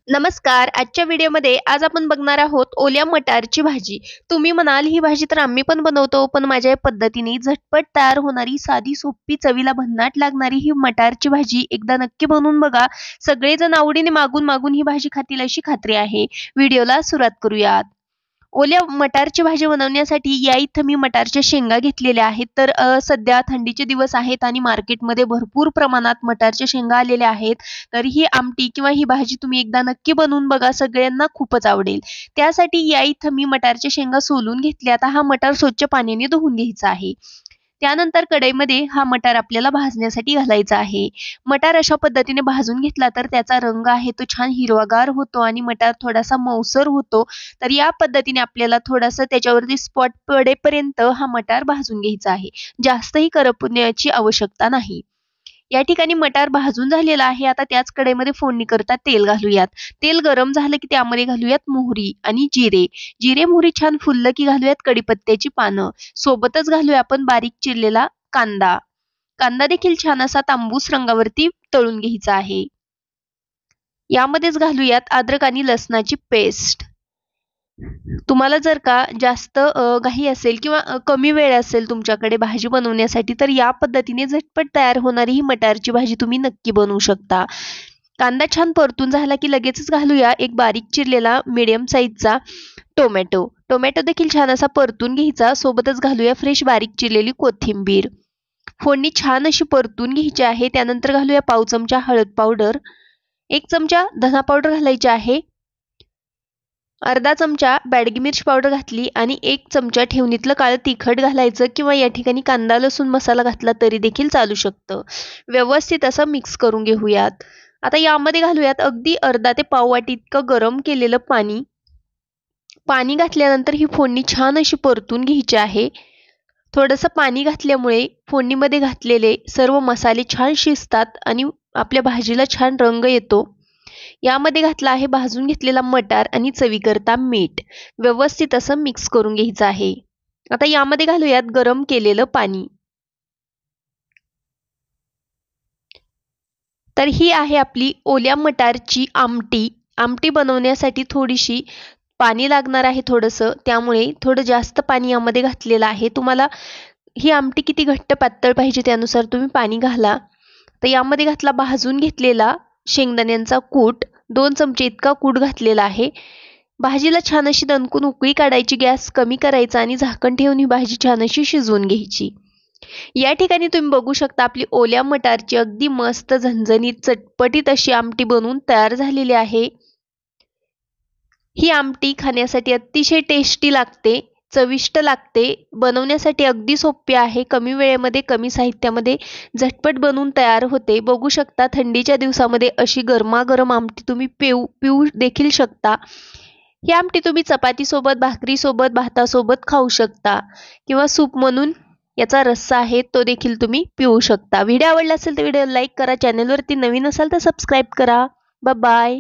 नमस्कार. आजच्या व्हिडिओमध्ये आज आपण बघणार आहोत ओल्या मटारची भाजी. तुम्ही म्हणाल ही भाजी तर आम्ही पण बनवतो, पण माझ्या या पद्धतीने झटपट तयार होणारी साधी सोपी चवीला भन्नाट लागणारी ही मटारची भाजी एकदा नक्की बनवून बघा. सगळेजण आवडीने मागून मागून ही भाजी खातील अशी खात्री आहे. व्हिडिओला सुरुवात करूयात. ओल्या मटारची भाजी बनवण्यासाठी या इथं मी मटारच्या शेंगा घेतलेल्या आहेत. तर सध्या थंडीचे दिवस आहेत आणि मार्केटमध्ये भरपूर प्रमाणात मटारच्या शेंगा आलेल्या आहेत. तर ही आमटी किंवा ही भाजी तुम्ही एकदा नक्की बनवून बघा, सगळ्यांना खूपच आवडेल. त्यासाठी या इथं मी मटारच्या शेंगा सोलून घेतल्या. आता हा मटार स्वच्छ पाण्याने धुवून घ्यायचा आहे. त्यानंतर कढईमध्ये हा मटार आपल्याला भाजण्यासाठी घालायचा आहे. मटार अशा पद्धतीने भाजून घेतला तर त्याचा रंग आहे तो छान हिरवागार होतो आणि मटार थोडासा मऊसर होतो. तर या पद्धतीने आपल्याला थोडासा त्याच्यावरती स्पॉट पडेपर्यंत हा मटार भाजून घ्यायचा आहे. जास्तही करपण्याची आवश्यकता नाही. या ठिकाणी मटार भाजून झालेला आहे. आता त्याच कढईमध्ये फोडणी करता तेल घालूयात. तेल गरम झालं की त्यामध्ये घालूयात मोहरी आणि जिरे. जिरे मोहरी छान फुललं की घालूयात कढीपत्त्याची पानं. सोबतच घालूया आपण बारीक चिरलेला कांदा. कांदा देखील छान असा तांबूस रंगावरती तळून घ्यायचा आहे. यामध्येच घालूयात अद्रक आणि लसणाची पेस्ट. तुम्हाला जर का जास्त घाई असेल किंवा कमी वेळ असेल तुमच्याकडे भाजी बनवण्यासाठी तर या पद्धतीने झटपट तयार होणारी ही मटारची भाजी तुम्ही नक्की बनवू शकता. कांदा छान परतून झाला की लगेचच घालूया एक बारीक चिरलेला मीडियम साईजचा टोमॅटो. टोमॅटो देखील छान असा परतून घ्यायचा. सोबतच घालूया फ्रेश बारीक चिरलेली कोथिंबीर. फोडणी छान अशी परतून घ्यायची आहे. त्यानंतर घालूया पाव चमचा हळद पावडर, 1 चमचा धना पावडर घालायची आहे, अर्धा चमचा बॅडगी मिरची पावडर घातली आणि 1 चमचा ठेवणीतलं काळं तिखट घालायचं किंवा या ठिकाणी कांदा लसूण मसाला घातला तरी देखील चालू शकतं. व्यवस्थित असं मिक्स करून घेऊयात. आता यामध्ये घालूयात अगदी अर्धा ते पाव वाटी इतकं गरम केलेलं पाणी. पाणी घातल्यानंतर ही फोडणी छान अशी परतून घ्यायची आहे. थोडंसं पाणी घातल्यामुळे फोडणीमध्ये घातलेले सर्व मसाले छान शिजतात आणि आपल्या भाजीला छान रंग येतो. यामध्ये घातला आहे भाजून घेतलेला मटार आणि चवीकरता मीठ. व्यवस्थित असं मिक्स करून घ्यायचं आहे. आता यामध्ये घालूयात गरम केलेलं पाणी. तर ही आहे आपली ओल्या मटारची आमटी. आमटी बनवण्यासाठी थोडीशी पाणी लागणार आहे थोडंसं, त्यामुळे थोडं जास्त पाणी यामध्ये घातलेलं आहे. तुम्हाला ही आमटी किती घट्ट पातळ पाहिजे त्यानुसार तुम्ही पाणी घाला. तर यामध्ये घातला भाजून घेतलेला शेंगदाण्यांचा कूट, 2 चमचे इतका कूट घातलेला आहे. भाजीला छान अशी दणकून उकळी काढायची, गॅस कमी करायचा आणि झाकण ठेवून ही भाजी छान अशी शिजवून घ्यायची. या ठिकाणी तुम्ही बघू शकता आपली ओल्या मटारची अगदी मस्त झणझणीत चटपटीत अशी आमटी बनवून तयार झालेली आहे. ही आमटी खाण्यासाठी अतिशय टेस्टी लागते, चविष्ट लागते. बनवण्यासाठी अगदी सोपी आहे. कमी वेळेमध्ये कमी साहित्यामध्ये झटपट बनवून तयार होते. बघू शकता थंडीच्या दिवसामध्ये अशी गरमागरम आमटी तुम्ही पिऊ देखील शकता. ही आमटी तुम्ही चपातीसोबत, भाकरीसोबत, भातासोबत खाऊ शकता किंवा सूप म्हणून याचा रस्सा आहे तो देखील तुम्ही पिऊ शकता. व्हिडिओ आवडला असेल तर व्हिडिओ लाईक करा. चॅनलवरती नवीन असाल तर सबस्क्राईब करा. Bye bye.